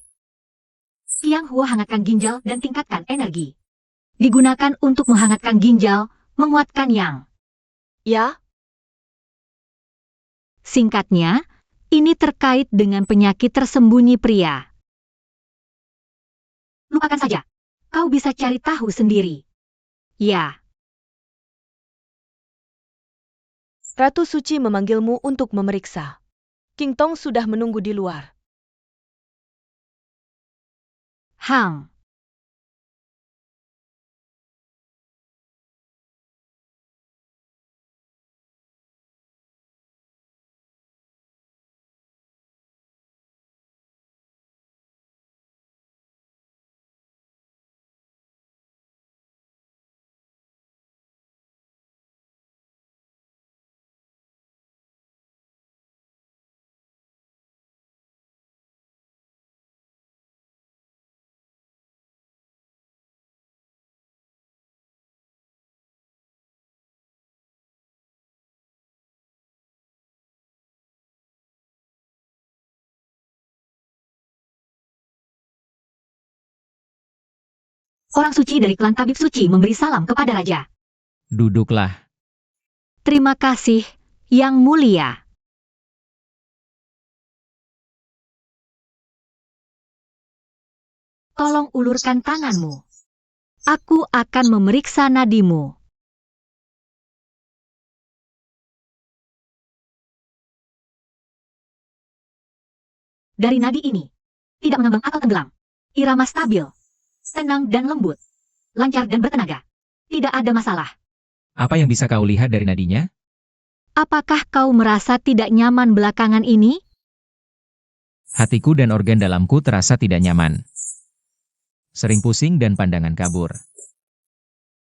Qiang Huo hangatkan ginjal dan tingkatkan energi. Digunakan untuk menghangatkan ginjal, menguatkan yang. ya, Singkatnya, ini terkait dengan penyakit tersembunyi pria. Lupakan saja. Kau bisa cari tahu sendiri. Ya. Ratu Suci memanggilmu untuk memeriksa. King Tong sudah menunggu di luar. Hang. orang suci dari klan tabib suci memberi salam kepada raja. Duduklah. Terima kasih, Yang Mulia. Tolong ulurkan tanganmu. Aku akan memeriksa nadimu. Dari nadi ini, tidak mengambang atau tenggelam. Irama stabil, tenang dan lembut, lancar dan bertenaga. Tidak ada masalah. Apa yang bisa kau lihat dari nadinya? Apakah kau merasa tidak nyaman belakangan ini? Hatiku dan organ dalamku terasa tidak nyaman. Sering pusing dan pandangan kabur.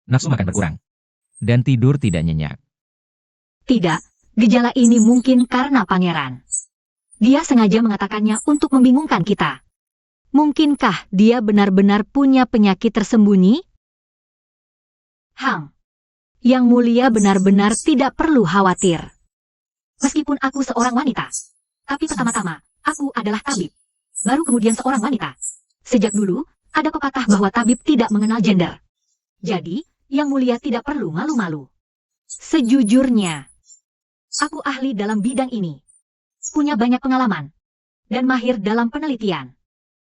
Nafsu makan berkurang. Dan tidur tidak nyenyak. Tidak, gejala ini mungkin karena pangeran. Dia sengaja mengatakannya untuk membingungkan kita. Mungkinkah dia benar-benar punya penyakit tersembunyi? Yang Mulia benar-benar tidak perlu khawatir. Meskipun aku seorang wanita, tapi pertama-tama, aku adalah tabib. Baru kemudian seorang wanita. Sejak dulu, ada pepatah bahwa tabib tidak mengenal gender. Jadi, Yang Mulia tidak perlu malu-malu. Sejujurnya, aku ahli dalam bidang ini. Punya banyak pengalaman. Dan mahir dalam penelitian.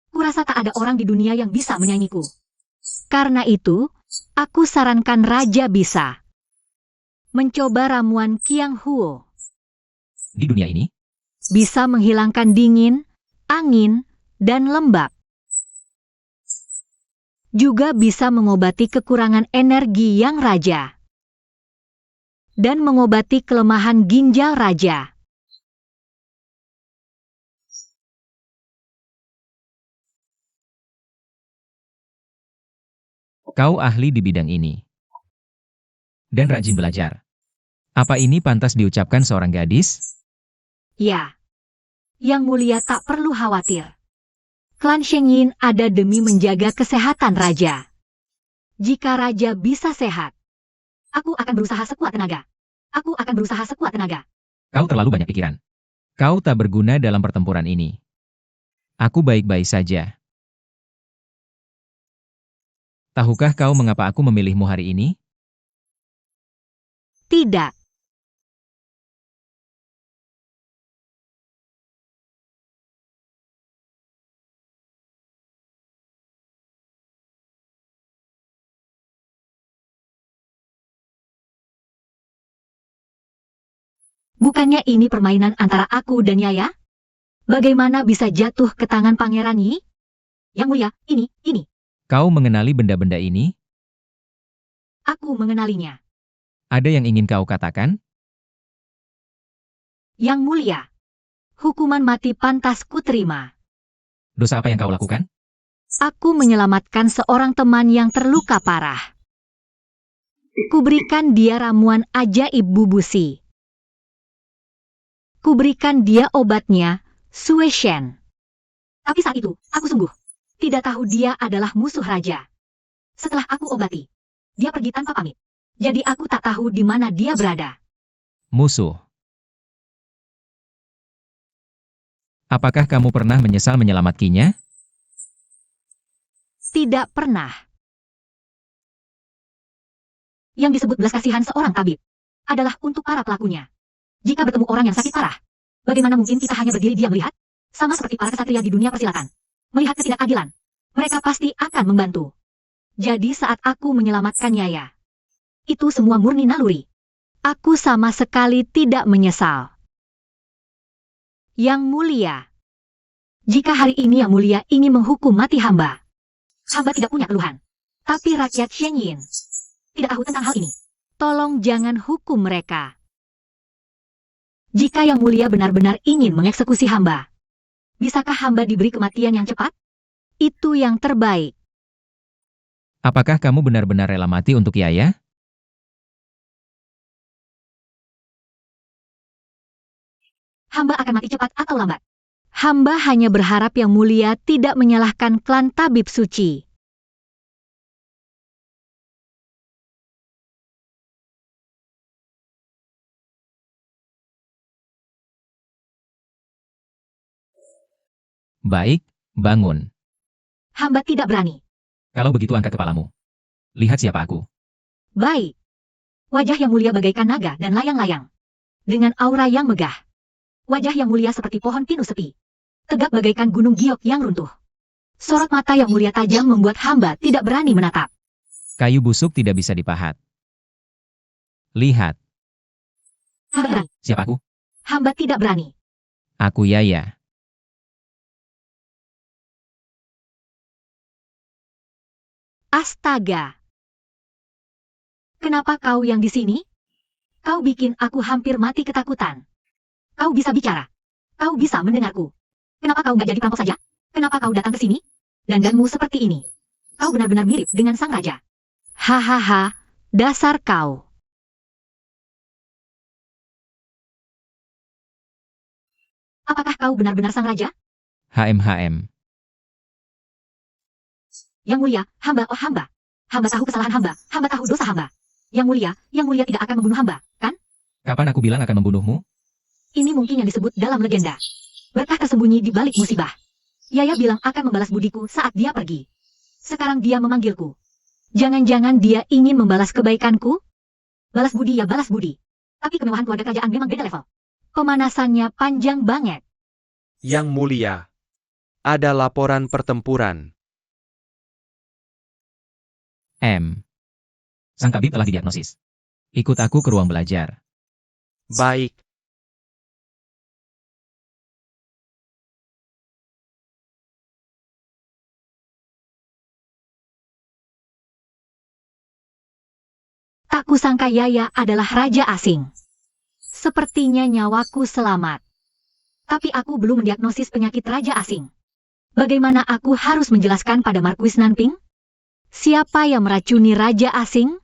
Kurasa tak ada orang di dunia yang bisa menyaingiku. Karena itu, aku sarankan Raja bisa mencoba ramuan Qiang Huo. Di dunia ini, Bisa menghilangkan dingin, angin, dan lembab. Juga bisa mengobati kekurangan energi yang Raja. Dan mengobati kelemahan ginjal Raja. kau ahli di bidang ini. Dan rajin belajar. Apa ini pantas diucapkan seorang gadis? Ya. Yang Mulia tak perlu khawatir. Klan Shengyin ada demi menjaga kesehatan Raja. Jika Raja bisa sehat, aku akan berusaha sekuat tenaga. Aku akan berusaha sekuat tenaga. Kau terlalu banyak pikiran. Kau tak berguna dalam pertempuran ini. Aku baik-baik saja. Tahukah kau mengapa aku memilihmu hari ini? Tidak. Bukannya ini permainan antara aku dan Yaya? Bagaimana bisa jatuh ke tangan Pangeran Yi? Yang Mulia, ini. Kau mengenali benda-benda ini? Aku mengenalinya. Ada yang ingin kau katakan? Yang Mulia, hukuman mati pantas kuterima. Dosa apa yang kau lakukan? Aku menyelamatkan seorang teman yang terluka parah. Kuberikan dia ramuan ajaib bubusi. Kuberikan dia obatnya, Sue Shen. Tapi saat itu, aku sungguh tidak tahu dia adalah musuh raja. Setelah aku obati, dia pergi tanpa pamit. Jadi aku tak tahu di mana dia berada. Musuh. Apakah kamu pernah menyesal menyelamatkinya? Tidak pernah. Yang disebut belas kasihan seorang tabib adalah untuk para pelakunya. Jika bertemu orang yang sakit parah, bagaimana mungkin kita hanya berdiri diam melihat? Sama seperti para kesatria di dunia persilatan. Melihat ketidakadilan, mereka pasti akan membantu. Jadi saat aku menyelamatkan Yaya, itu semua murni naluri. Aku sama sekali tidak menyesal. Yang Mulia, jika hari ini Yang Mulia ingin menghukum mati hamba tidak punya keluhan. Tapi rakyat Shengyin tidak tahu tentang hal ini. Tolong jangan hukum mereka. Jika Yang Mulia benar-benar ingin mengeksekusi hamba, bisakah hamba diberi kematian yang cepat? Itu yang terbaik. Apakah kamu benar-benar rela mati untuk Yaya? Hamba akan mati cepat atau lambat. Hamba hanya berharap Yang Mulia tidak menyalahkan klan tabib suci. Baik, bangun. Hamba tidak berani. Kalau begitu angkat kepalamu. Lihat siapa aku. Baik. Wajah yang mulia bagaikan naga dan layang-layang. Dengan aura yang megah. Wajah yang mulia seperti pohon pinus sepi. Tegak bagaikan gunung giok yang runtuh. Sorot mata yang mulia tajam membuat hamba tidak berani menatap. Kayu busuk tidak bisa dipahat. Lihat, Hamba, siapa aku? hamba tidak berani. Aku Yaya. Astaga. Kenapa kau yang di sini? Kau bikin aku hampir mati ketakutan. Kau bisa bicara. Kau bisa mendengarku. Kenapa kau nggak jadi perampok saja? Kenapa kau datang ke sini? Dandanmu seperti ini. Kau benar-benar mirip dengan sang raja. Hahaha, dasar kau. Apakah kau benar-benar sang raja? HMHM. Yang mulia, hamba, oh hamba. Hamba tahu kesalahan hamba, hamba tahu dosa hamba. Yang mulia tidak akan membunuh hamba, kan? Kapan aku bilang akan membunuhmu? Ini mungkin yang disebut dalam legenda. Berkah tersembunyi di balik musibah. Yaya bilang akan membalas budiku saat dia pergi. Sekarang dia memanggilku. Jangan-jangan dia ingin membalas kebaikanku? Balas budi ya balas budi. Tapi kemewahan keluarga kerajaan memang beda level. Pemanasannya panjang banget. Yang mulia. Ada laporan pertempuran. M. Sang tabib telah didiagnosis. Ikut aku ke ruang belajar. Baik. Tak kusangka Yaya adalah raja asing. Sepertinya nyawaku selamat. Tapi aku belum mendiagnosis penyakit raja asing. Bagaimana aku harus menjelaskan pada Marquis Nanping? Siapa yang meracuni raja asing?